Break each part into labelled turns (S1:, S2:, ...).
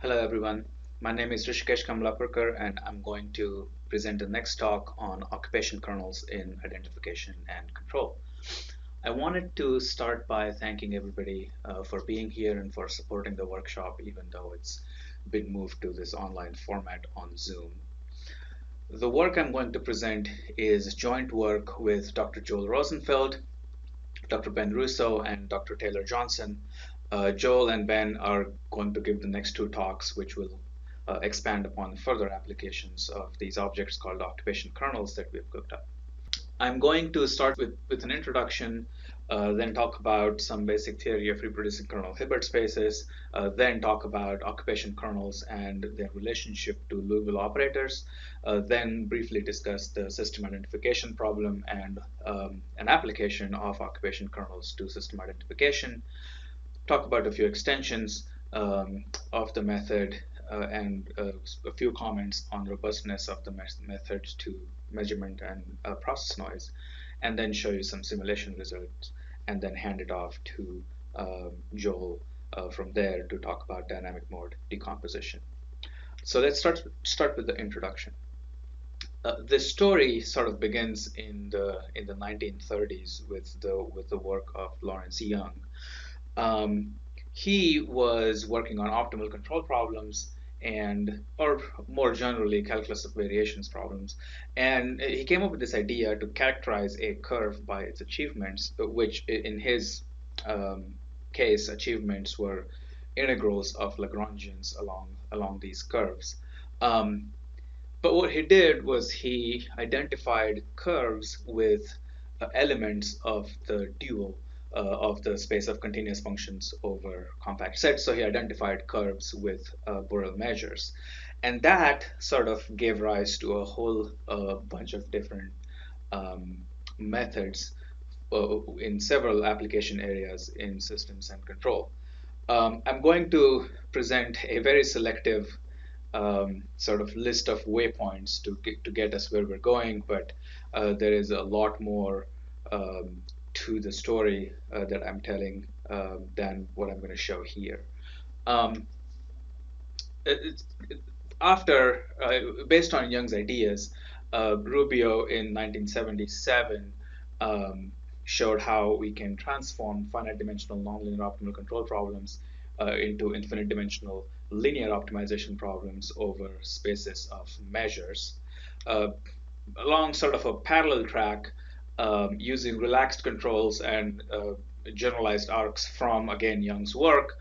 S1: Hello everyone, my name is Rushikesh Kamalapurkar and I'm going to present the next talk on occupation kernels in identification and control. I wanted to start by thanking everybody for being here and for supporting the workshop even though it's been moved to this online format on Zoom. The work I'm going to present is joint work with Dr. Joel Rosenfeld, Dr. Ben Russo, and Dr. Taylor Johnson. Joel and Ben are going to give the next two talks, which will expand upon further applications of these objects called occupation kernels that we've cooked up. I'm going to start with an introduction, then talk about some basic theory of reproducing kernel Hilbert spaces, then talk about occupation kernels and their relationship to Liouville operators, then briefly discuss the system identification problem and an application of occupation kernels to system identification, talk about a few extensions of the method, and a few comments on robustness of the method to measurement and process noise, and then show you some simulation results, and then hand it off to Joel from there to talk about dynamic mode decomposition. So let's start with the introduction. This story sort of begins in the 1930s with the work of Lawrence Young. He was working on optimal control problems or more generally, calculus of variations problems. And he came up with this idea to characterize a curve by its achievements, which in his case, achievements were integrals of Lagrangians along these curves. But what he did was he identified curves with elements of the dual of the space of continuous functions over compact sets. So he identified curves with Borel measures. And that sort of gave rise to a whole bunch of different methods in several application areas in systems and control. I'm going to present a very selective sort of list of waypoints to get us where we're going, but there is a lot more to the story that I'm telling than what I'm going to show here. After, based on Young's ideas, Rubio in 1977 showed how we can transform finite dimensional nonlinear optimal control problems into infinite dimensional linear optimization problems over spaces of measures. Along sort of a parallel track, using relaxed controls and generalized arcs from, again, Young's work,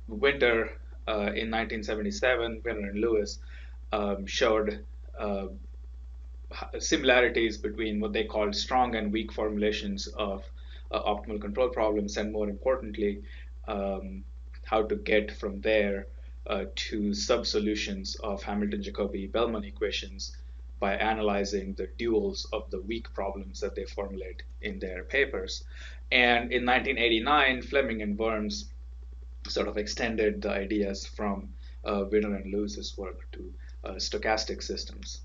S1: Winter in 1977, Winter and Lewis showed similarities between what they called strong and weak formulations of optimal control problems, and more importantly, how to get from there to sub-solutions of Hamilton-Jacobi-Bellman equations by analyzing the duals of the weak problems that they formulate in their papers. And in 1989, Fleming and Burns sort of extended the ideas from Winter and Lewis's work to stochastic systems.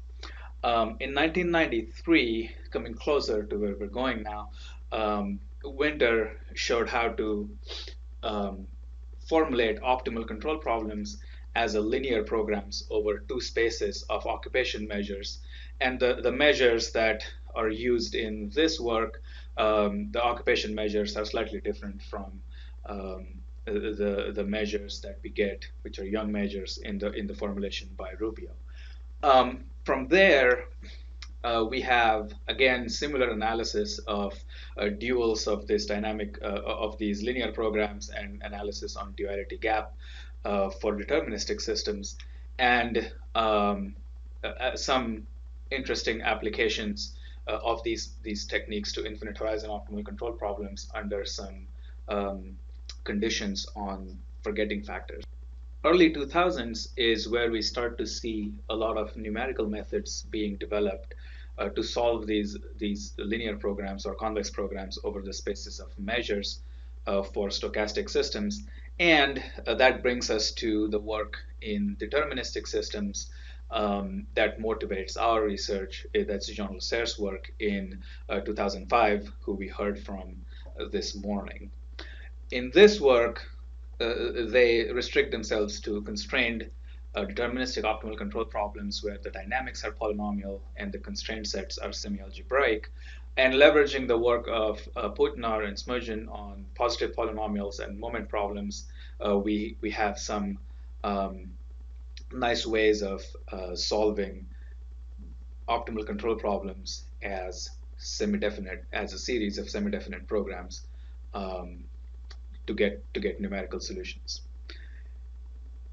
S1: In 1993, coming closer to where we're going now, Winter showed how to formulate optimal control problems as a linear programs over two spaces of occupation measures. And the measures that are used in this work, the occupation measures are slightly different from the measures that we get, which are Young measures in the formulation by Rubio. From there, we have, again, similar analysis of duals of this dynamic, of these linear programs, and analysis on duality gap for deterministic systems, and some interesting applications of these techniques to infinite horizon optimal control problems under some conditions on forgetting factors. Early 2000s is where we start to see a lot of numerical methods being developed to solve these linear programs or convex programs over the spaces of measures for stochastic systems. And that brings us to the work in deterministic systems that motivates our research. That's Jean Lasserre's work in 2005, who we heard from this morning. In this work, they restrict themselves to constrained deterministic optimal control problems where the dynamics are polynomial and the constraint sets are semi-algebraic, and leveraging the work of Putnar and Smergen on positive polynomials and moment problems, we have some nice ways of solving optimal control problems as as a series of semi-definite programs um, to get numerical solutions.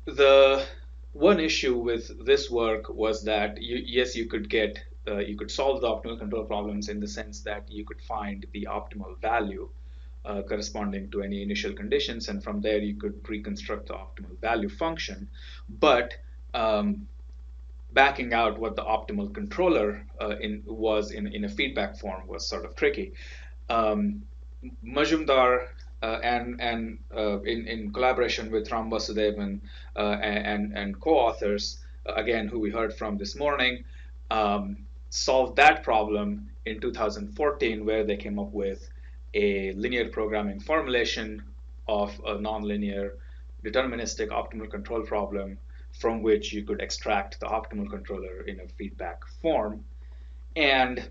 S1: The one issue with this work was that yes, you could solve the optimal control problems in the sense that you could find the optimal value corresponding to any initial conditions, and from there you could reconstruct the optimal value function. But backing out what the optimal controller was in a feedback form was sort of tricky. Um, Majumdar and in collaboration with Ram Vasudevan and co-authors, again, who we heard from this morning, solved that problem in 2014, where they came up with a linear programming formulation of a nonlinear deterministic optimal control problem from which you could extract the optimal controller in a feedback form. And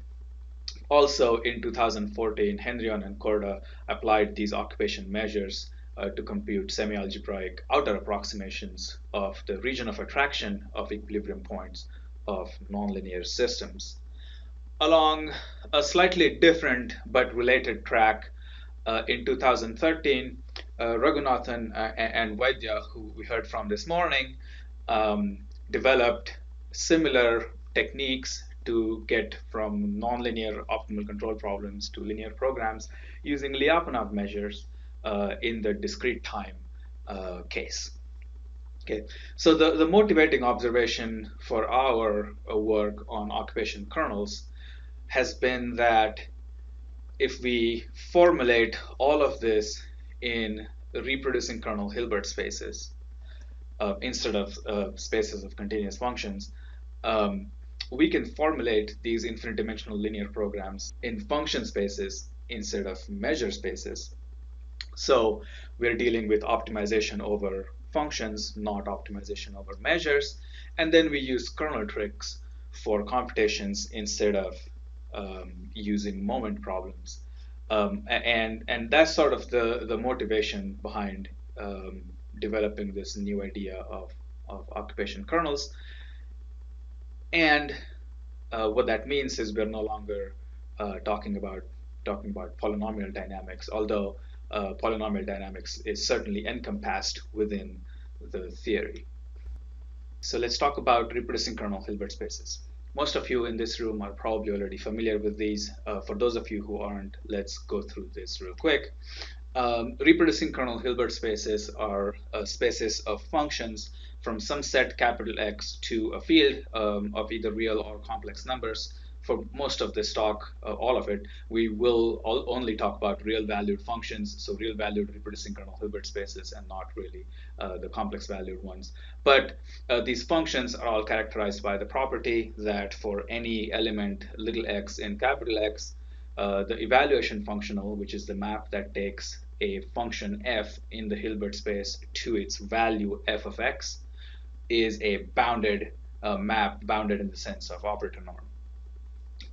S1: also in 2014, Henrion and Korda applied these occupation measures to compute semi-algebraic outer approximations of the region of attraction of equilibrium points of nonlinear systems. Along a slightly different but related track, in 2013, Raghunathan and Vaidya, who we heard from this morning, developed similar techniques to get from nonlinear optimal control problems to linear programs using Lyapunov measures in the discrete time case. Okay, so the motivating observation for our work on occupation kernels has been that if we formulate all of this in reproducing kernel Hilbert spaces instead of spaces of continuous functions, we can formulate these infinite dimensional linear programs in function spaces instead of measure spaces. So we're dealing with optimization over functions, not optimization over measures. And then we use kernel tricks for computations instead of using moment problems. And that's sort of the motivation behind developing this new idea of occupation kernels. And what that means is we're no longer talking about polynomial dynamics, although polynomial dynamics is certainly encompassed within the theory. So let's talk about reproducing kernel Hilbert spaces. Most of you in this room are probably already familiar with these. For those of you who aren't, let's go through this real quick. Reproducing kernel Hilbert spaces are spaces of functions from some set capital X to a field of either real or complex numbers. For most of this talk, all of it, we will only talk about real valued functions, so real valued reproducing kernel Hilbert spaces and not really the complex valued ones. But these functions are all characterized by the property that for any element little x in capital X, the evaluation functional, which is the map that takes a function f in the Hilbert space to its value f of x, is a bounded map, bounded in the sense of operator norm,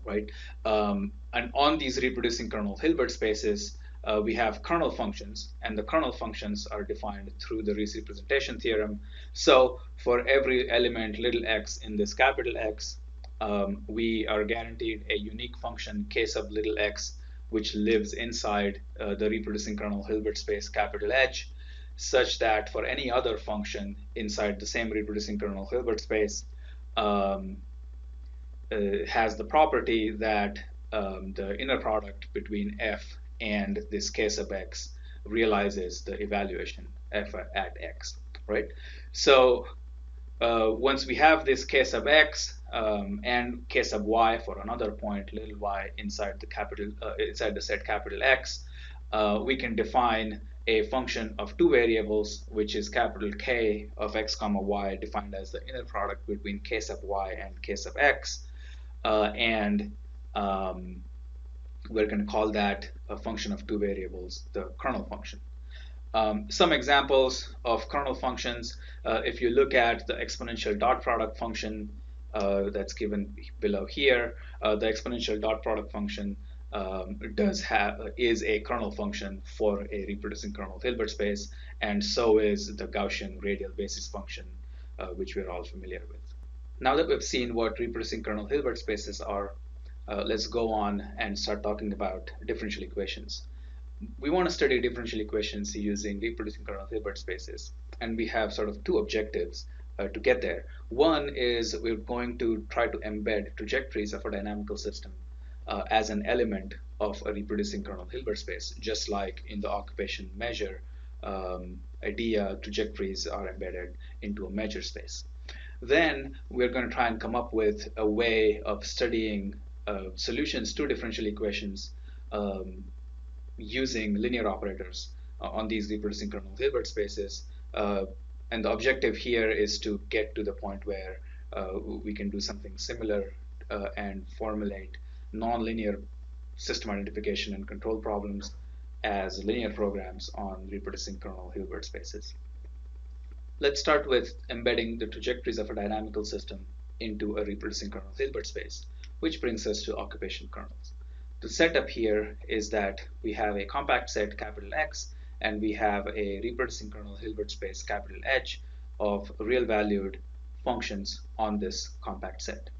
S1: right? And on these reproducing kernel Hilbert spaces, we have kernel functions, and the kernel functions are defined through the Riesz representation theorem. So for every element little x in this capital X, we are guaranteed a unique function k sub little x, which lives inside the reproducing kernel Hilbert space capital H, such that for any other function inside the same reproducing kernel Hilbert space, has the property that the inner product between f and this k sub x realizes the evaluation f at x, right? So once we have this k sub x and k sub y for another point little y inside the set capital X, we can define a function of two variables, which is capital K of x comma y, defined as the inner product between k sub y and k sub x, and we're going to call that a function of two variables, the kernel function. Some examples of kernel functions, if you look at the exponential dot product function that's given below here, the exponential dot product function is a kernel function for a reproducing kernel Hilbert space, and so is the Gaussian radial basis function, which we're all familiar with. Now that we've seen what reproducing kernel Hilbert spaces are, let's go on and start talking about differential equations. We want to study differential equations using reproducing kernel Hilbert spaces, and we have sort of two objectives to get there. One is we're going to try to embed trajectories of a dynamical system as an element of a reproducing kernel Hilbert space, just like in the occupation measure idea, trajectories are embedded into a measure space. Then we're going to try and come up with a way of studying solutions to differential equations using linear operators on these reproducing kernel Hilbert spaces. And the objective here is to get to the point where we can do something similar and formulate nonlinear system identification and control problems as linear programs on reproducing kernel Hilbert spaces. Let's start with embedding the trajectories of a dynamical system into a reproducing kernel Hilbert space, which brings us to occupation kernels. The setup here is that we have a compact set capital X, and we have a reproducing kernel Hilbert space capital H of real valued functions on this compact set.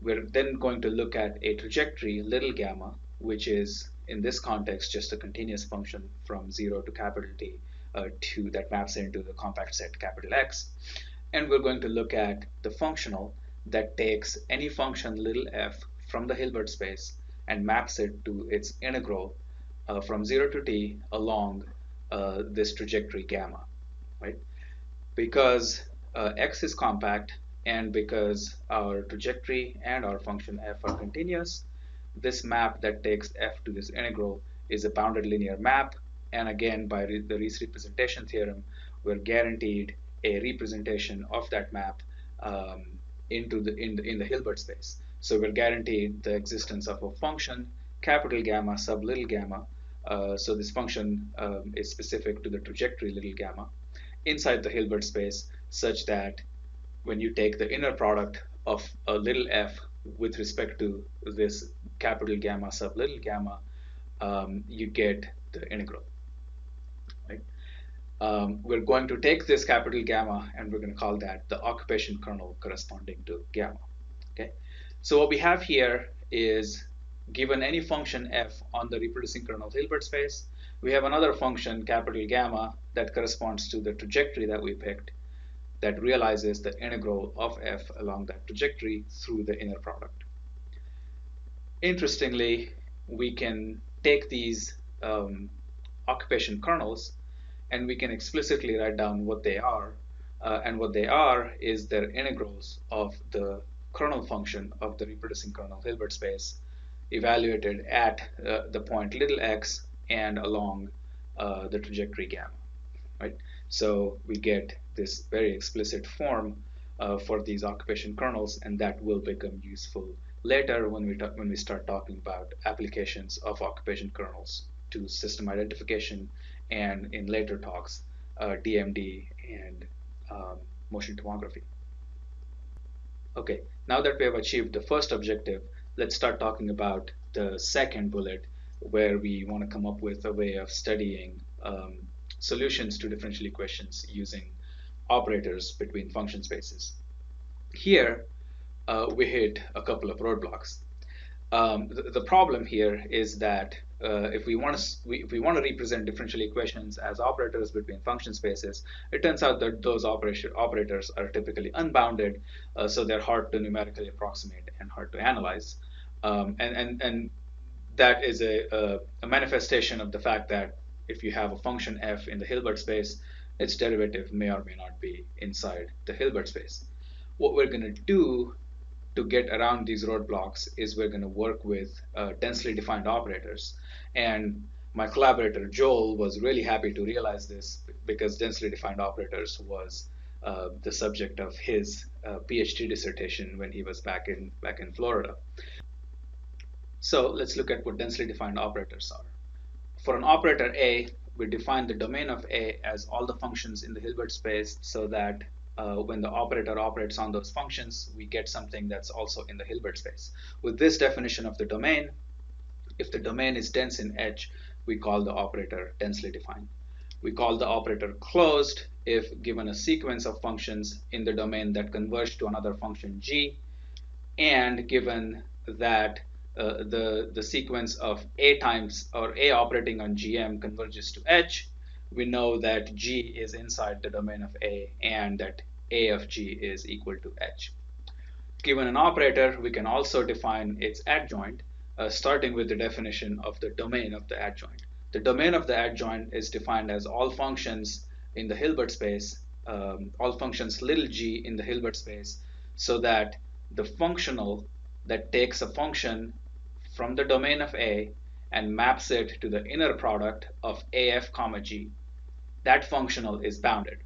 S1: We're then going to look at a trajectory little gamma, which is in this context just a continuous function from 0 to capital T that maps into the compact set capital X. And we're going to look at the functional that takes any function little f from the Hilbert space and maps it to its integral from 0 to t along this trajectory gamma, right? Because x is compact and because our trajectory and our function f are continuous, this map that takes f to this integral is a bounded linear map. And again, by the Riesz representation theorem, we're guaranteed a representation of that map in the Hilbert space. So we're guaranteed the existence of a function capital gamma sub little gamma. So this function is specific to the trajectory little gamma inside the Hilbert space, such that when you take the inner product of a little f with respect to this capital gamma sub little gamma, you get the integral. Right? We're going to take this capital gamma and we're going to call that the occupation kernel corresponding to gamma. Okay. So what we have here is, given any function f on the reproducing kernel Hilbert space, we have another function capital gamma that corresponds to the trajectory that we picked, that realizes the integral of f along that trajectory through the inner product. Interestingly, we can take these occupation kernels and we can explicitly write down what they are. And what they are is their integrals of the kernel function of the reproducing kernel Hilbert space evaluated at the point little x and along the trajectory gamma, right? So we get this very explicit form for these occupation kernels, and that will become useful later when we start talking about applications of occupation kernels to system identification, and in later talks, DMD and motion tomography. Okay, now that we have achieved the first objective, let's start talking about the second bullet, where we want to come up with a way of studying solutions to differential equations using operators between function spaces. Here, we hit a couple of roadblocks. The problem here is that if we want to represent differential equations as operators between function spaces, it turns out that those operators are typically unbounded, so they're hard to numerically approximate and hard to analyze. And that is a manifestation of the fact that if you have a function f in the Hilbert space, its derivative may or may not be inside the Hilbert space. What we're going to do to get around these roadblocks is we're going to work with densely defined operators. And my collaborator Joel was really happy to realize this, because densely defined operators was the subject of his PhD dissertation when he was back in Florida. So let's look at what densely defined operators are. For an operator A, we define the domain of A as all the functions in the Hilbert space, so that when the operator operates on those functions, we get something that's also in the Hilbert space. With this definition of the domain, if the domain is dense in H, we call the operator densely defined. We call the operator closed if given a sequence of functions in the domain that converge to another function G, and given that the sequence of A times, or A operating on GM, converges to H, we know that G is inside the domain of A and that A of G is equal to H. Given an operator, we can also define its adjoint, starting with the definition of the domain of the adjoint. The domain of the adjoint is defined as all functions in the Hilbert space, all functions little g in the Hilbert space, so that the functional that takes a function from the domain of A and maps it to the inner product of AF comma G, that functional is bounded.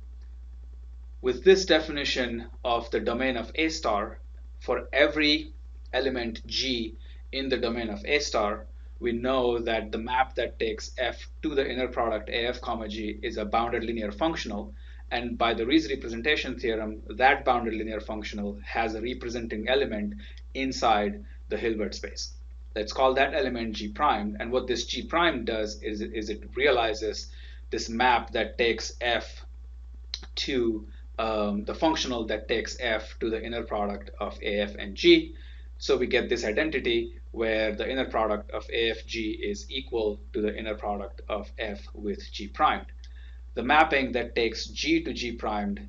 S1: With this definition of the domain of A star, for every element G in the domain of A star, we know that the map that takes F to the inner product AF comma G is a bounded linear functional, and by the Riesz representation theorem, that bounded linear functional has a representing element inside the Hilbert space. Let's call that element G prime, and what this G prime does is it realizes this map that takes F to the functional that takes F to the inner product of AF and G. So we get this identity where the inner product of AFG is equal to the inner product of F with G primed. The mapping that takes G to G primed,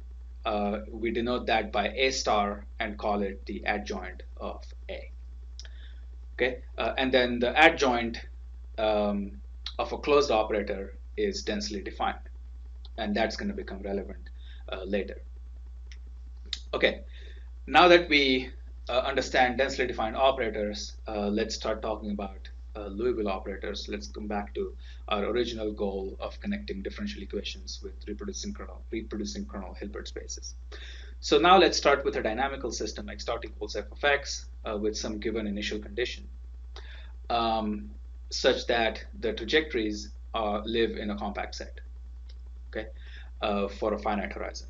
S1: we denote that by A star and call it the adjoint of A. Okay, and then the adjoint of a closed operator is densely defined, and that's going to become relevant later. Okay, now that we understand densely defined operators, let's start talking about Liouville operators. Let's come back to our original goal of connecting differential equations with reproducing kernel Hilbert spaces. So now let's start with a dynamical system x dot equals f of x with some given initial condition, such that the trajectories live in a compact set, okay, for a finite horizon.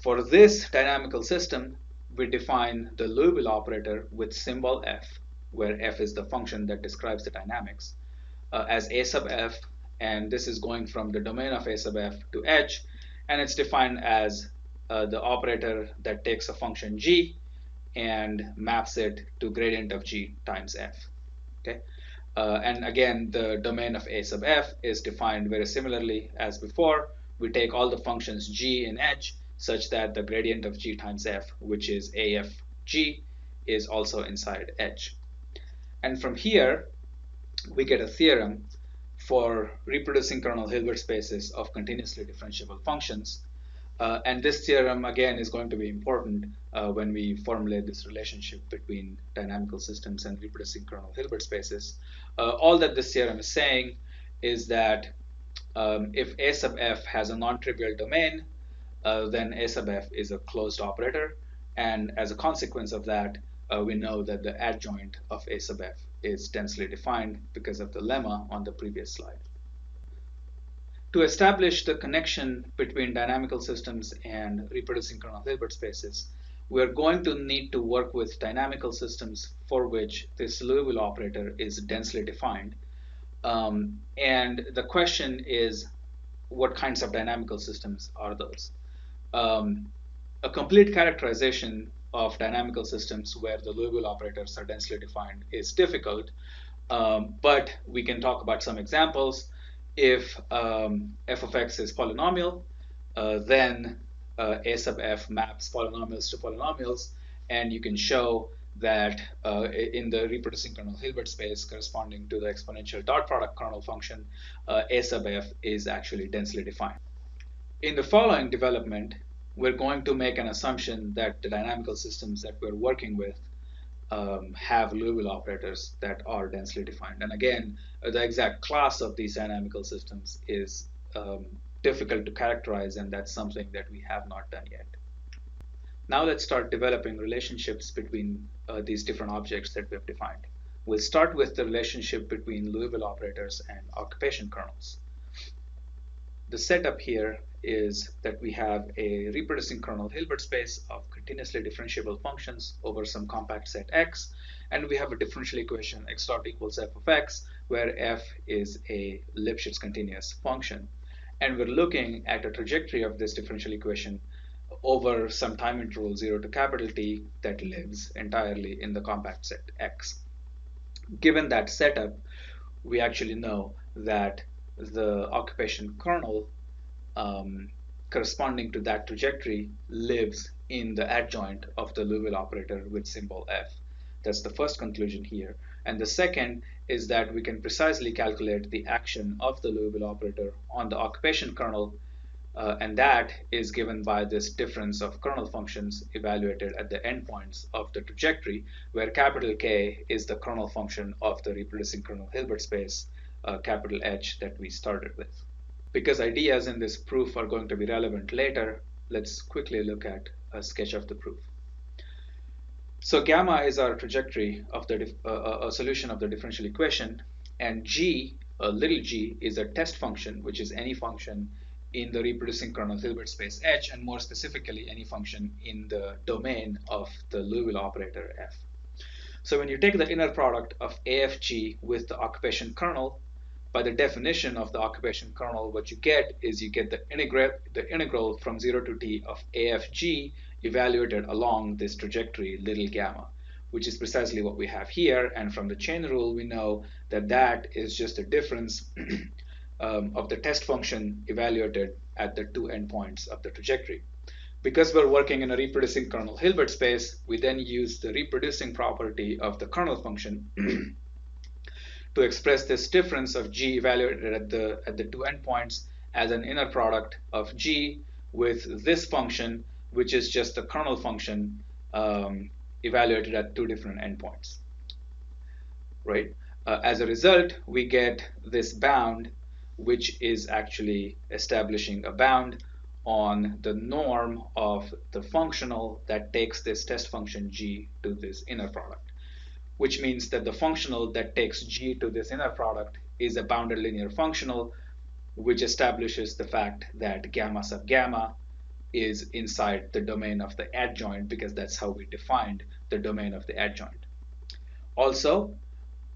S1: For this dynamical system, we define the Liouville operator with symbol f, where f is the function that describes the dynamics, as a sub f, and this is going from the domain of a sub f to H, and it's defined as the operator that takes a function g and maps it to gradient of g times f. Okay, and again, the domain of a sub f is defined very similarly as before. We take all the functions g in H such that the gradient of g times f, which is af g, is also inside H. And from here, we get a theorem for reproducing kernel Hilbert spaces of continuously differentiable functions. And this theorem, again, is going to be important when we formulate this relationship between dynamical systems and reproducing kernel Hilbert spaces. All that this theorem is saying is that if a sub f has a non-trivial domain, then a sub f is a closed operator. And as a consequence of that, we know that the adjoint of a sub f is densely defined because of the lemma on the previous slide. To establish the connection between dynamical systems and reproducing kernel Hilbert spaces, we're going to need to work with dynamical systems for which this Liouville operator is densely defined. And the question is, what kinds of dynamical systems are those? A complete characterization of dynamical systems where the Liouville operators are densely defined is difficult, but we can talk about some examples. If f of x is polynomial, then a sub f maps polynomials to polynomials, and you can show that in the reproducing kernel Hilbert space corresponding to the exponential dot product kernel function, a sub f is actually densely defined. In the following development, we're going to make an assumption that the dynamical systems that we're working with have Liouville operators that are densely defined. And again, the exact class of these dynamical systems is difficult to characterize, and that's something that we have not done yet. Now let's start developing relationships between these different objects that we've defined. We'll start with the relationship between Liouville operators and occupation kernels. The setup here is that we have a reproducing kernel Hilbert space of continuously differentiable functions over some compact set X, and we have a differential equation x dot equals f of x, where f is a Lipschitz continuous function. And we're looking at a trajectory of this differential equation over some time interval 0 to capital T that lives entirely in the compact set X. Given that setup, we actually know that the occupation kernel corresponding to that trajectory lives in the adjoint of the Liouville operator with symbol f. That's the first conclusion here. And the second is that we can precisely calculate the action of the Liouville operator on the occupation kernel, and that is given by this difference of kernel functions evaluated at the endpoints of the trajectory, where capital K is the kernel function of the reproducing kernel Hilbert space, capital H, that we started with. Because ideas in this proof are going to be relevant later, let's quickly look at a sketch of the proof. So gamma is our trajectory of the a solution of the differential equation, and g, little g, is a test function, which is any function in the reproducing kernel Hilbert space H, and more specifically, any function in the domain of the Liouville operator f. So when you take the inner product of AFG with the occupation kernel, by the definition of the occupation kernel, what you get is you get the integral from 0 to t of AFG evaluated along this trajectory little gamma, which is precisely what we have here. And from the chain rule, we know that that is just a difference of the test function evaluated at the two endpoints of the trajectory. Because we're working in a reproducing kernel Hilbert space, we then use the reproducing property of the kernel function to express this difference of g evaluated at the two endpoints as an inner product of g with this function, which is just the kernel function evaluated at two different endpoints. Right? As a result, we get this bound, which is actually establishing a bound on the norm of the functional that takes this test function g to this inner product, which means that the functional that takes g to this inner product is a bounded linear functional, which establishes the fact that gamma sub gamma is inside the domain of the adjoint, because that's how we defined the domain of the adjoint. Also,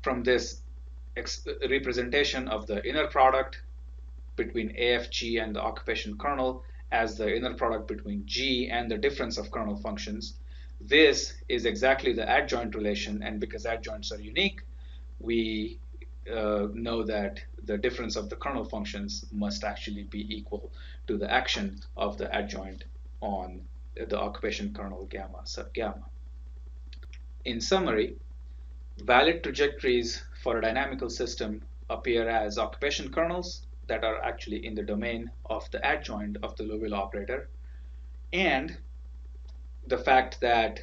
S1: from this representation of the inner product between AFG and the occupation kernel as the inner product between g and the difference of kernel functions, this is exactly the adjoint relation, and because adjoints are unique, we know that the difference of the kernel functions must actually be equal to the action of the adjoint on the occupation kernel gamma sub gamma. In summary, valid trajectories for a dynamical system appear as occupation kernels that are actually in the domain of the adjoint of the Liouville operator, and the fact that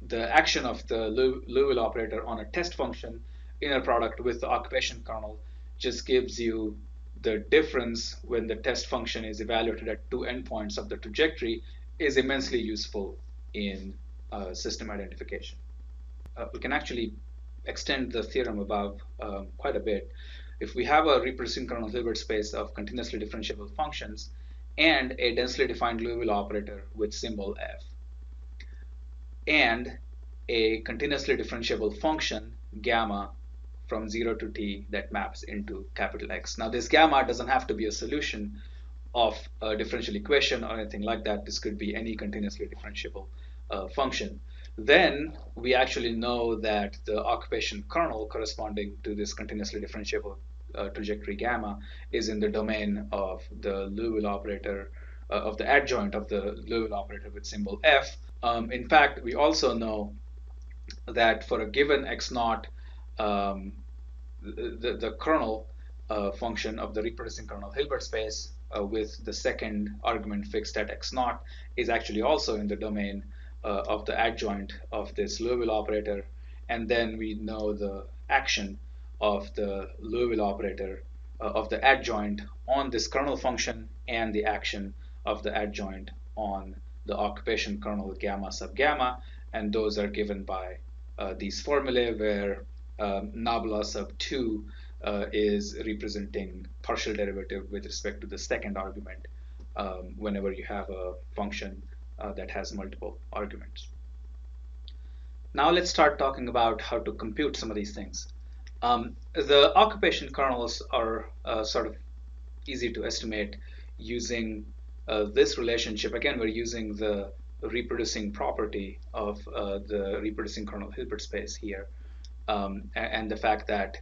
S1: the action of the Liouville operator on a test function inner product with the occupation kernel just gives you the difference when the test function is evaluated at two endpoints of the trajectory is immensely useful in system identification. We can actually extend the theorem above quite a bit. If we have a reproducing kernel Hilbert space of continuously differentiable functions and a densely defined Liouville operator with symbol f, and a continuously differentiable function gamma from 0 to t that maps into capital X. Now this gamma doesn't have to be a solution of a differential equation or anything like that. This could be any continuously differentiable function. Then we actually know that the occupation kernel corresponding to this continuously differentiable trajectory gamma is in the domain of the Liouville operator, of the adjoint of the Liouville operator with symbol f. In fact, we also know that for a given x naught, the kernel function of the reproducing kernel Hilbert space with the second argument fixed at x naught is actually also in the domain of the adjoint of this Liouville operator. And then we know the action of the Liouville operator of the adjoint on this kernel function and the action of the adjoint on the occupation kernel gamma sub gamma, and those are given by these formulae where nabla sub 2 is representing partial derivative with respect to the second argument whenever you have a function that has multiple arguments. Now let's start talking about how to compute some of these things. The occupation kernels are sort of easy to estimate using this relationship. Again, we're using the reproducing property of the reproducing kernel Hilbert space here, and the fact that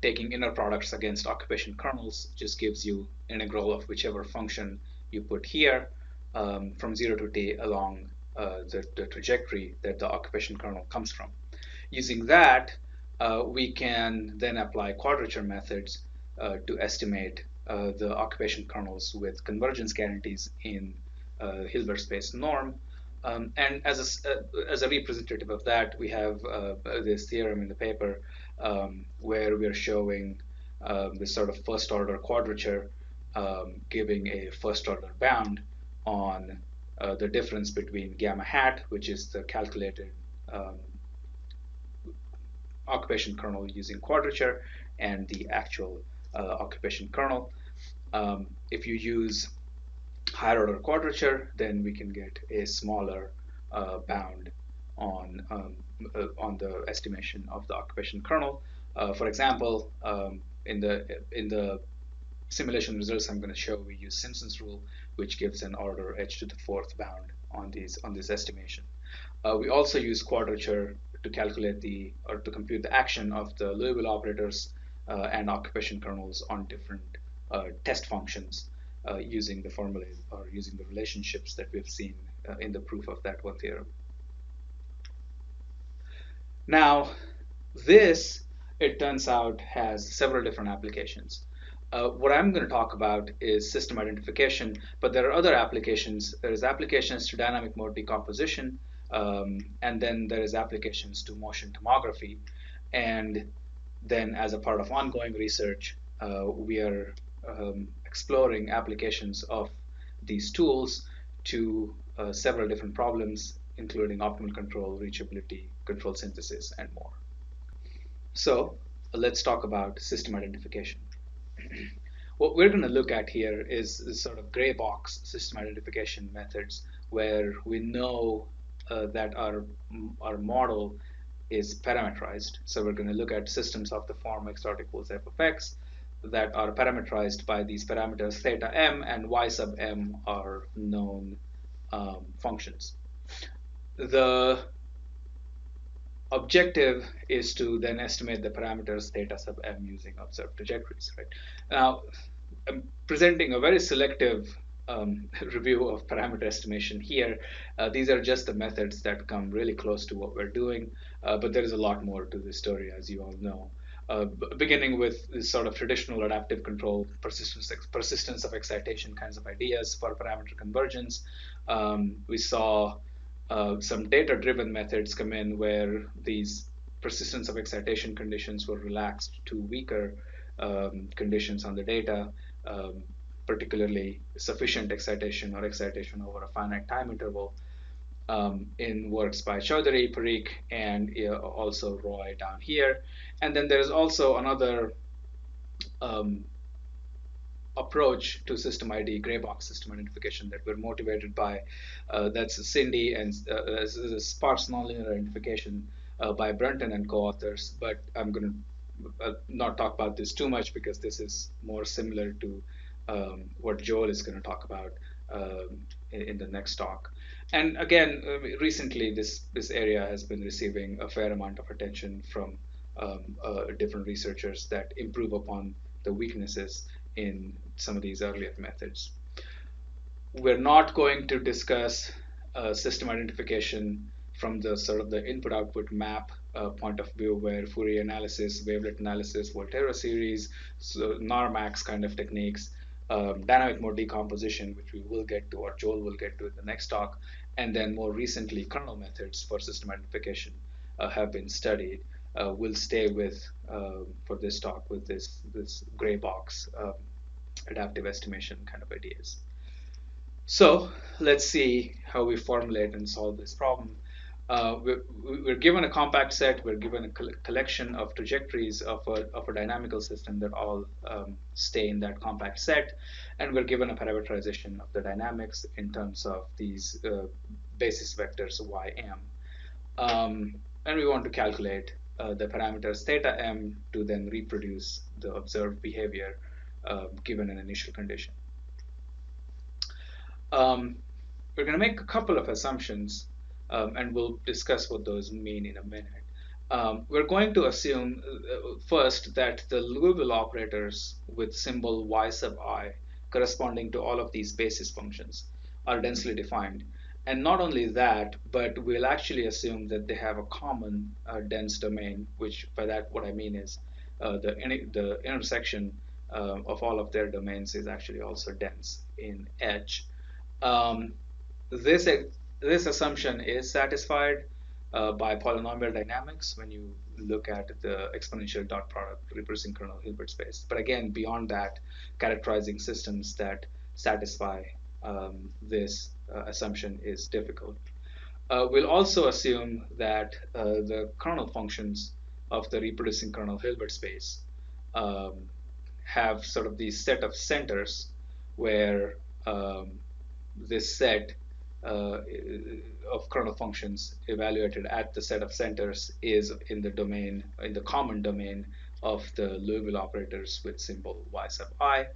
S1: taking inner products against occupation kernels just gives you integral of whichever function you put here from 0 to t along the trajectory that the occupation kernel comes from. Using that, we can then apply quadrature methods to estimate the occupation kernels with convergence guarantees in Hilbert space norm. And as a representative of that, we have this theorem in the paper where we're showing this sort of first order quadrature giving a first order bound on the difference between gamma hat, which is the calculated occupation kernel using quadrature, and the actual occupation kernel. If you use higher order quadrature, then we can get a smaller bound on the estimation of the occupation kernel. For example, in the simulation results I'm going to show, we use Simpson's rule, which gives an order h to the fourth bound on this estimation. We also use quadrature to calculate to compute the action of the Liouville operators and occupation kernels on different test functions using the formulae or using the relationships that we've seen in the proof of that one theorem. Now, this, it turns out, has several different applications. What I'm going to talk about is system identification, but there are other applications. There's applications to dynamic mode decomposition, and then there is applications to motion tomography. And then as a part of ongoing research, we are exploring applications of these tools to several different problems, including optimal control, reachability, control synthesis, and more. So let's talk about system identification. What we're going to look at here is sort of gray box system identification methods where we know that our model is parameterized. So we're going to look at systems of the form x dot equals f of x that are parameterized by these parameters theta m, and y sub m are known functions. The objective is to then estimate the parameters theta sub m using observed trajectories. Right? Now, I'm presenting a very selective review of parameter estimation here. These are just the methods that come really close to what we're doing, but there is a lot more to this story, as you all know. Beginning with this sort of traditional adaptive control, persistence of excitation kinds of ideas for parameter convergence. We saw some data-driven methods come in where these persistence of excitation conditions were relaxed to weaker conditions on the data, particularly sufficient excitation or excitation over a finite time interval in works by Chaudhary, Parikh, and also Roy down here. And then there's also another approach to system ID, gray box system identification that we're motivated by. That's Cindy and sparse nonlinear identification by Brunton and co-authors. But I'm going to not talk about this too much because this is more similar to what Joel is going to talk about in the next talk. And again, recently this area has been receiving a fair amount of attention from different researchers that improve upon the weaknesses in some of these earlier methods. We're not going to discuss system identification from the sort of the input-output map point of view, where Fourier analysis, wavelet analysis, Volterra series, so Narmax kind of techniques, dynamic mode decomposition, which we will get to, or Joel will get to in the next talk, and then more recently, kernel methods for system identification have been studied. We'll stay with, for this talk, with this gray box adaptive estimation kind of ideas. So let's see how we formulate and solve this problem. we're given a compact set, we're given a collection of trajectories of a dynamical system that all stay in that compact set, and we're given a parameterization of the dynamics in terms of these basis vectors ym. And we want to calculate the parameters theta m to then reproduce the observed behavior given an initial condition. We're going to make a couple of assumptions, and we'll discuss what those mean in a minute. We're going to assume first that the Liouville operators with symbol y sub I corresponding to all of these basis functions are densely defined. And not only that, but we'll actually assume that they have a common dense domain, which by that what I mean is the intersection of all of their domains is actually also dense in H. Um, this this assumption is satisfied by polynomial dynamics when you look at the exponential dot product reproducing kernel Hilbert space. But again, beyond that, characterizing systems that satisfy this assumption is difficult. We'll also assume that the kernel functions of the reproducing kernel Hilbert space have sort of these set of centers where this set of kernel functions evaluated at the set of centers is in the domain, in the common domain of the Liouville operators with symbol y sub I.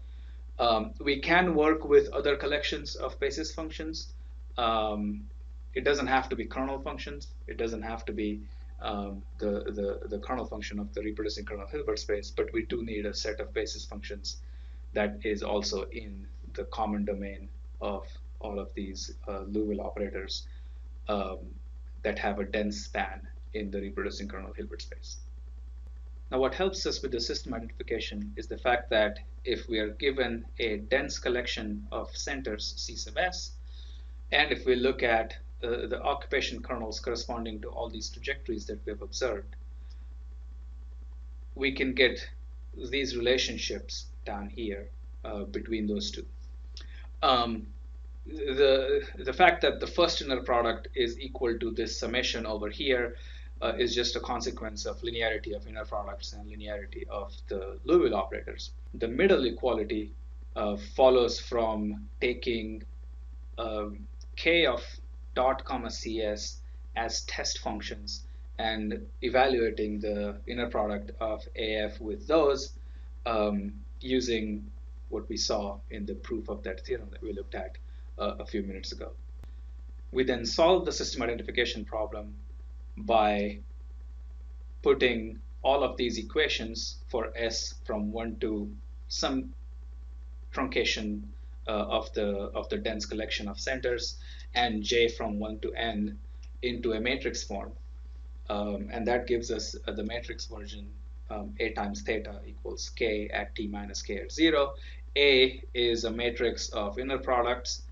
S1: We can work with other collections of basis functions. It doesn't have to be kernel functions. It doesn't have to be the kernel function of the reproducing kernel Hilbert space, but we do need a set of basis functions that is also in the common domain of all of these Liouville operators that have a dense span in the reproducing kernel Hilbert space. Now, what helps us with the system identification is the fact that if we are given a dense collection of centers C sub S, and if we look at the occupation kernels corresponding to all these trajectories that we have observed, we can get these relationships down here between those two. The fact that the first inner product is equal to this summation over here is just a consequence of linearity of inner products and linearity of the Liouville operators. The middle equality follows from taking k of dot comma cs as test functions and evaluating the inner product of AF with those using what we saw in the proof of that theorem that we looked at a few minutes ago. We then solve the system identification problem by putting all of these equations for S from 1 to some truncation of the dense collection of centers and J from 1 to n into a matrix form. And that gives us the matrix version A times theta equals K at T minus K at 0. A is a matrix of inner products.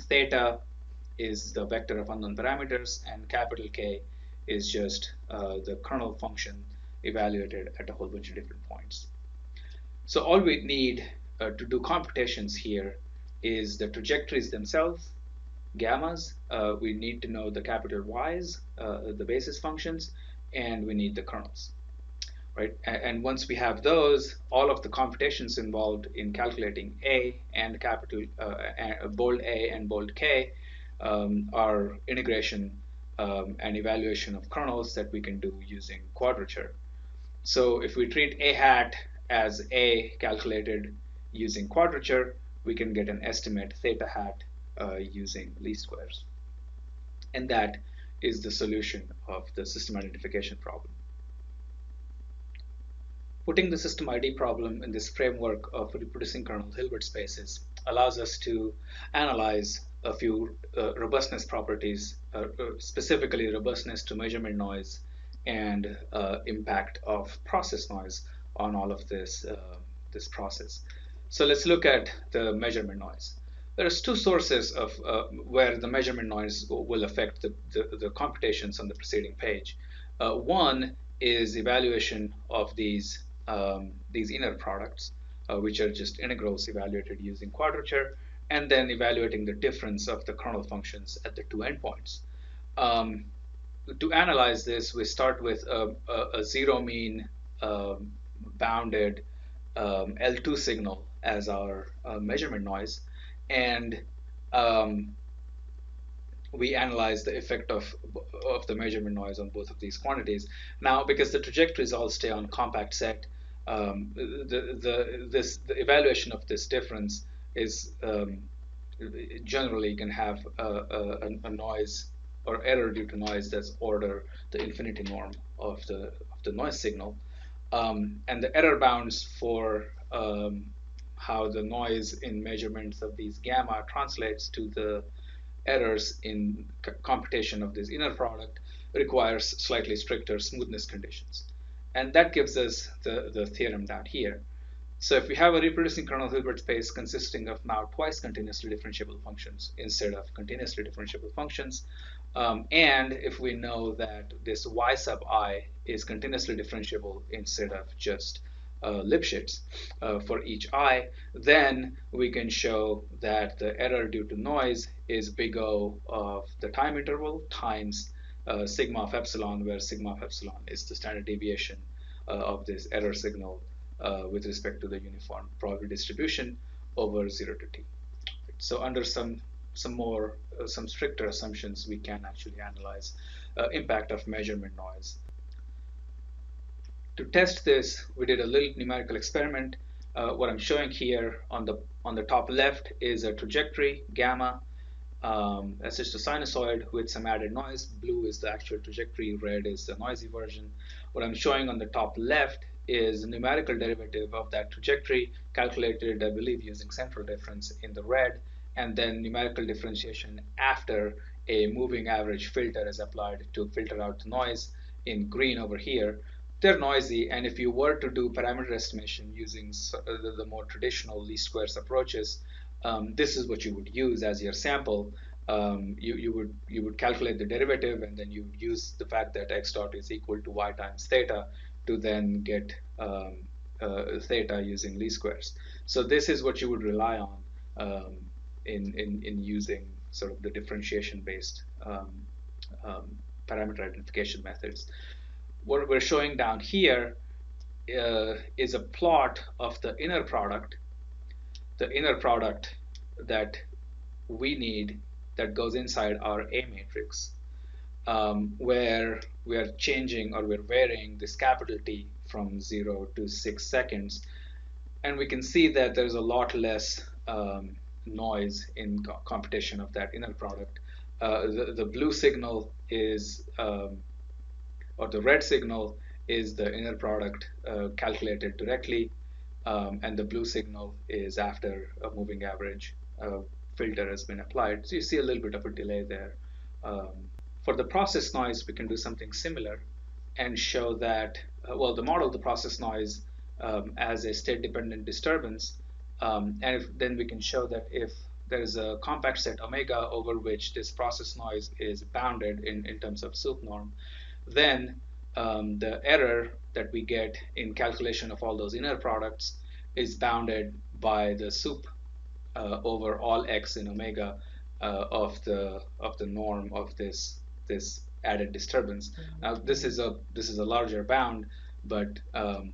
S1: Theta is the vector of unknown parameters, and capital K is just the kernel function evaluated at a whole bunch of different points. So all we need to do computations here is the trajectories themselves, gammas. We need to know the capital Y's, the basis functions, and we need the kernels. Right? And once we have those, all of the computations involved in calculating A and capital bold A and bold K are integration and evaluation of kernels that we can do using quadrature. So if we treat A hat as A calculated using quadrature, we can get an estimate theta hat using least squares. And that is the solution of the system identification problem. Putting the system ID problem in this framework of reproducing kernel Hilbert spaces allows us to analyze a few robustness properties, specifically robustness to measurement noise and impact of process noise on all of this, this process. So let's look at the measurement noise. There's two sources of where the measurement noise will affect the computations on the preceding page. One is evaluation of these inner products, which are just integrals evaluated using quadrature, and then evaluating the difference of the kernel functions at the two endpoints. to analyze this, we start with a zero mean bounded L2 signal as our measurement noise, and um, we analyze the effect of the measurement noise on both of these quantities. Now, because the trajectories all stay on compact set, the evaluation of this difference is generally can have a noise or error due to noise that's order the infinity norm of the noise signal, and the error bounds for how the noise in measurements of these gamma translates to the errors in computation of this inner product requires slightly stricter smoothness conditions. And that gives us the theorem down here. So if we have a reproducing kernel Hilbert space consisting of now twice continuously differentiable functions instead of continuously differentiable functions, and if we know that this y sub I is continuously differentiable instead of just Lipschitz for each I, then we can show that the error due to noise is big O of the time interval times sigma of epsilon, where sigma of epsilon is the standard deviation of this error signal with respect to the uniform probability distribution over 0 to t. So under some stricter assumptions, we can actually analyze impact of measurement noise. To test this, we did a little numerical experiment. What I'm showing here on the top left is a trajectory gamma. That's just a sinusoid with some added noise. Blue is the actual trajectory, red is the noisy version. What I'm showing on the top left is a numerical derivative of that trajectory calculated, I believe, using central difference in the red, and then numerical differentiation after a moving average filter is applied to filter out the noise in green over here. They're noisy, and if you were to do parameter estimation using the more traditional least squares approaches, this is what you would use as your sample. You would calculate the derivative, and then you use the fact that x dot is equal to y times theta to then get theta using least squares. So this is what you would rely on in using sort of the differentiation based parameter identification methods. What we're showing down here is a plot of the inner product that we need that goes inside our A matrix, where we are changing or we're varying this capital T from 0 to 6 seconds. And we can see that there's a lot less noise in computation of that inner product. The blue signal is, or the red signal is the inner product calculated directly, and the blue signal is after a moving average filter has been applied. So you see a little bit of a delay there. For the process noise, we can do something similar and show that, well, the model the process noise as a state-dependent disturbance, and then we can show that if there is a compact set omega over which this process noise is bounded in terms of soup norm, then the error that we get in calculation of all those inner products is bounded by the soup over all x in omega of the norm of this added disturbance. Now this is a larger bound, but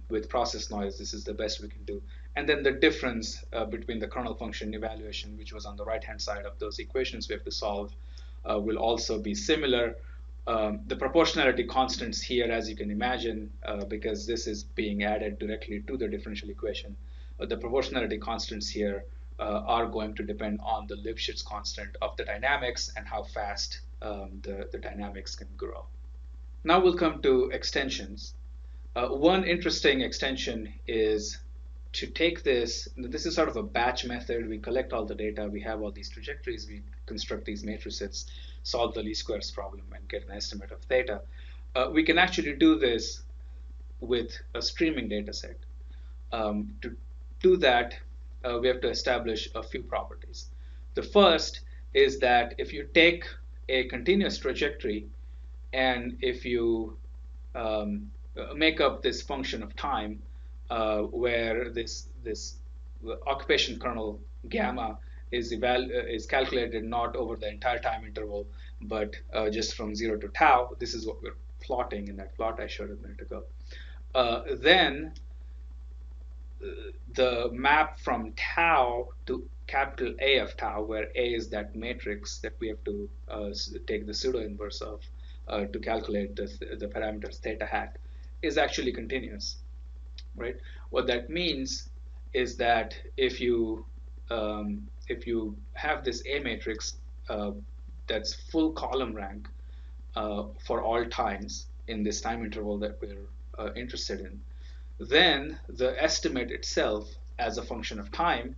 S1: with process noise, this is the best we can do. And then the difference between the kernel function evaluation, which was on the right-hand side of those equations we have to solve, will also be similar. The proportionality constants here, as you can imagine, because this is being added directly to the differential equation, the proportionality constants here are going to depend on the Lipschitz constant of the dynamics and how fast the dynamics can grow. Now we'll come to extensions. One interesting extension is to take this is sort of a batch method. We collect all the data, we have all these trajectories, we construct these matrices, solve the least squares problem, and get an estimate of theta. We can actually do this with a streaming data set. To do that, we have to establish a few properties. The first is that if you take a continuous trajectory and if you make up this function of time where this occupation kernel gamma is calculated not over the entire time interval, but just from 0 to tau. This is what we're plotting in that plot I showed a minute ago. Then the map from tau to capital A of tau, where A is that matrix that we have to take the pseudo inverse of to calculate the parameters theta hat, is actually continuous, right? What that means is that if you have this A matrix that's full column rank for all times in this time interval that we're interested in, then the estimate itself as a function of time,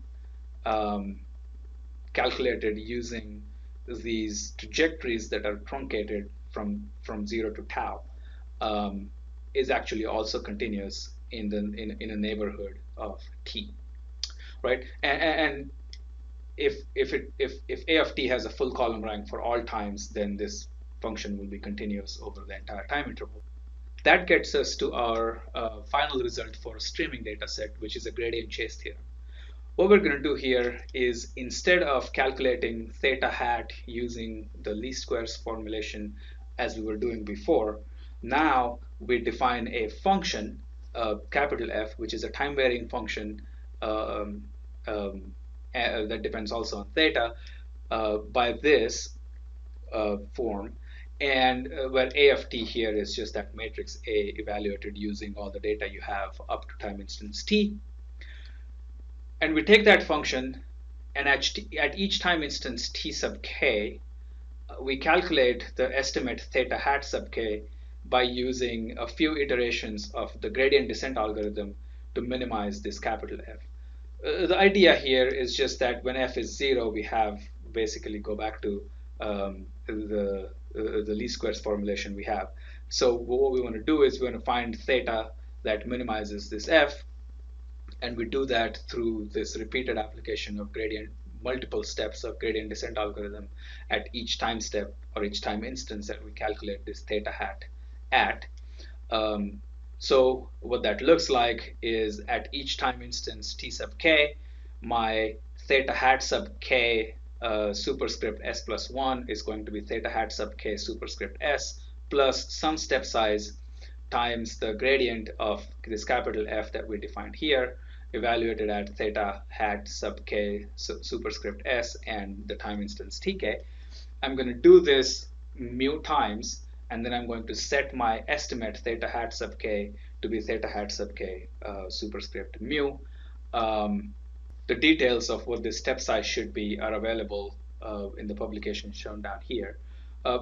S1: um, calculated using these trajectories that are truncated from 0 to tau, is actually also continuous in a neighborhood of t, right? And if A of t has a full column rank for all times, then this function will be continuous over the entire time interval. That gets us to our final result for a streaming data set, which is a gradient chase theorem. What we're going to do here is, instead of calculating theta hat using the least squares formulation as we were doing before, now we define a function, capital F, which is a time varying function that depends also on theta, by this form, and where A of t here is just that matrix A evaluated using all the data you have up to time instance t. And we take that function, and at each time instance t sub k, we calculate the estimate theta hat sub k by using a few iterations of the gradient descent algorithm to minimize this capital F. The idea here is just that when f is 0, we have basically go back to the least squares formulation we have. So what we want to do is we want to find theta that minimizes this f, and we do that through this repeated application of multiple steps of gradient descent algorithm at each time step or each time instance that we calculate this theta hat at. So what that looks like is, at each time instance t sub k, my theta hat sub k superscript s plus 1 is going to be theta hat sub k superscript s plus some step size times the gradient of this capital F that we defined here, evaluated at theta hat sub k superscript s and the time instance tk. I'm going to do this mu times, and then I'm going to set my estimate theta hat sub k to be theta hat sub k superscript mu. The details of what this step size should be are available in the publication shown down here.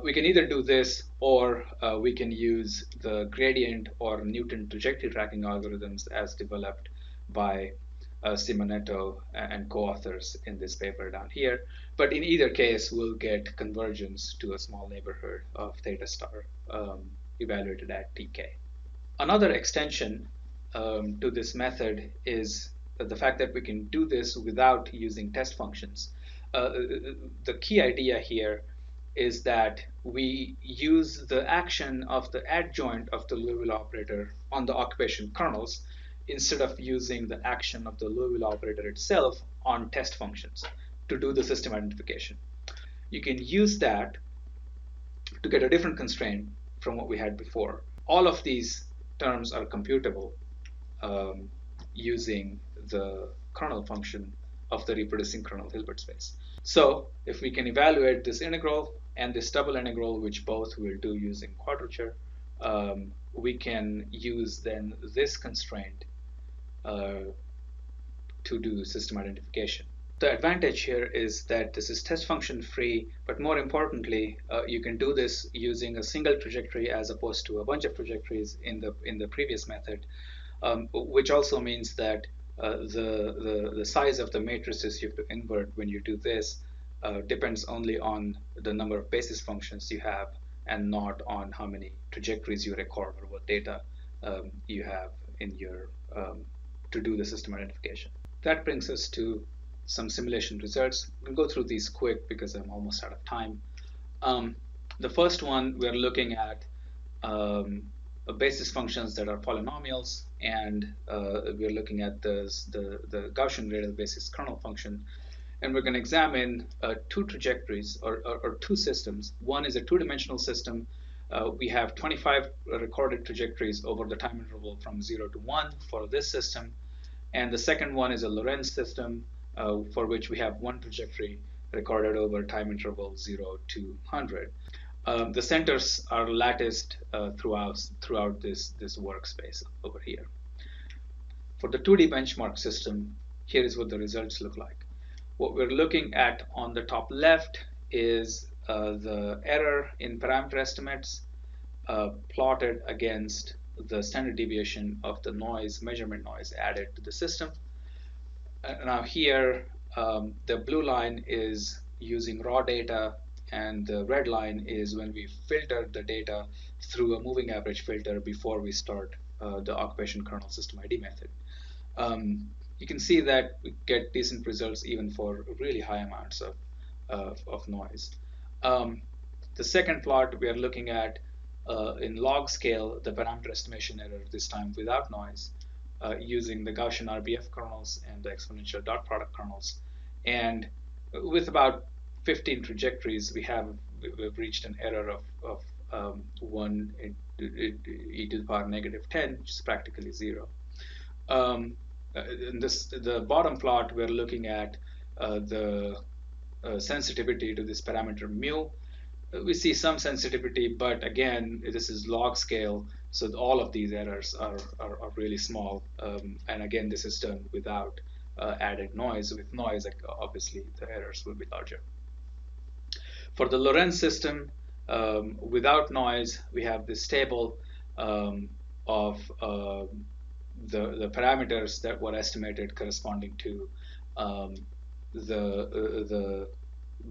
S1: We can either do this, or we can use the gradient or Newton trajectory tracking algorithms as developed by Simonetto and co-authors in this paper down here. But in either case, we'll get convergence to a small neighborhood of theta star evaluated at tk. Another extension to this method is the fact that we can do this without using test functions. The key idea here is that we use the action of the adjoint of the Liouville operator on the occupation kernels instead of using the action of the Liouville operator itself on test functions to do the system identification. You can use that to get a different constraint from what we had before. All of these terms are computable using the kernel function of the reproducing kernel Hilbert space. So if we can evaluate this integral and this double integral, which both we'll do using quadrature, we can use then this constraint to do system identification. The advantage here is that this is test function free, but more importantly, you can do this using a single trajectory as opposed to a bunch of trajectories in the previous method, which also means that the size of the matrices you have to invert when you do this depends only on the number of basis functions you have, and not on how many trajectories you record or what data you have in your to do the system identification. That brings us to some simulation results. We'll go through these quick because I'm almost out of time. The first one, we're looking at basis functions that are polynomials, and we're looking at the Gaussian radial basis kernel function. And we're going to examine two trajectories or two systems. One is a two-dimensional system. We have 25 recorded trajectories over the time interval from 0 to 1 for this system. And the second one is a Lorentz system for which we have one trajectory recorded over time interval 0 to 100. The centers are latticed throughout this workspace over here. For the 2D benchmark system, here is what the results look like. What we're looking at on the top left is the error in parameter estimates plotted against the standard deviation of the noise, measurement noise added to the system. Now here, the blue line is using raw data, and the red line is when we filter the data through a moving average filter before we start the occupation kernel system ID method. You can see that we get decent results even for really high amounts of noise. The second plot we are looking at in log scale, the parameter estimation error, this time without noise, using the Gaussian RBF kernels and the exponential dot product kernels. And with about 15 trajectories, we've reached an error of 1 e to the power negative 10, which is practically 0. The bottom plot, we're looking at the sensitivity to this parameter mu. We see some sensitivity, but again, this is log scale, so all of these errors are really small. And again, this is done without added noise. With noise, obviously, the errors will be larger. For the Lorentz system, without noise, we have this table of the parameters that were estimated corresponding to the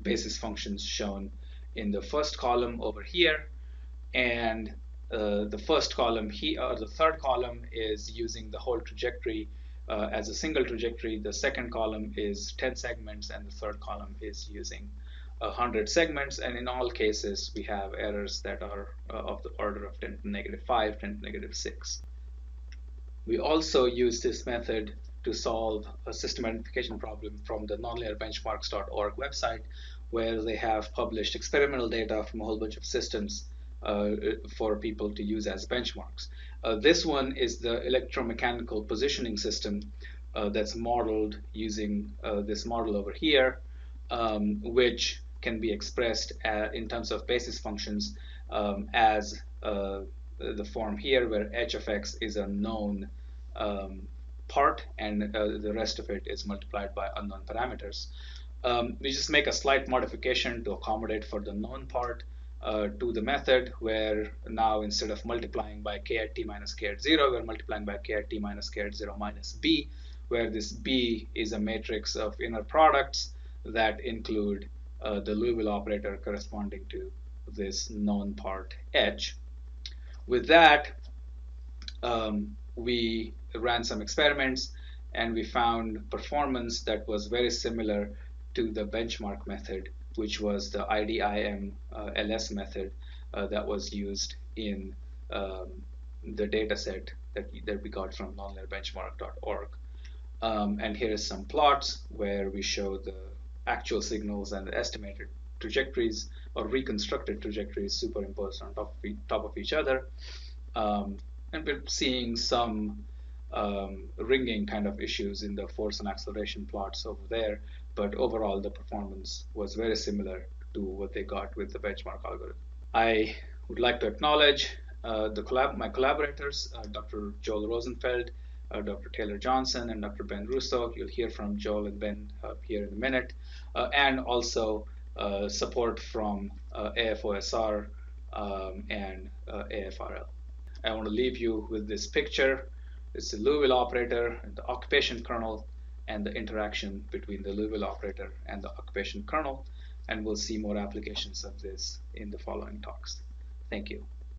S1: basis functions shown in the first column over here, and the first column here, or the third column, is using the whole trajectory as a single trajectory. The second column is 10 segments, and the third column is using 100 segments. And in all cases, we have errors that are of the order of 10 to the negative 5, 10 to the negative 6. We also use this method to solve a system identification problem from the nonlinearbenchmarks.org website, where they have published experimental data from a whole bunch of systems for people to use as benchmarks. This one is the electromechanical positioning system that's modeled using this model over here, which can be expressed in terms of basis functions as the form here, where h of x is a known part, and the rest of it is multiplied by unknown parameters. We just make a slight modification to accommodate for the known part to the method, where now instead of multiplying by k at t minus k at 0, we're multiplying by k at t minus k at 0 minus b, where this b is a matrix of inner products that include the Liouville operator corresponding to this known part h. With that, we ran some experiments, and we found performance that was very similar to the benchmark method, which was the IDIM LS method that was used in the data set that we got from nonlinearbenchmark.org. And here is some plots where we show the actual signals and the estimated trajectories or reconstructed trajectories superimposed on top of each other. And we're seeing some ringing kind of issues in the force and acceleration plots over there, but overall the performance was very similar to what they got with the benchmark algorithm. I would like to acknowledge my collaborators, Dr. Joel Rosenfeld, Dr. Taylor Johnson, and Dr. Ben Russo. You'll hear from Joel and Ben here in a minute, and also support from AFOSR and AFRL. I want to leave you with this picture. It's the Liouville operator, and the occupation kernel, and the interaction between the Liouville operator and the occupation kernel. And we'll see more applications of this in the following talks. Thank you.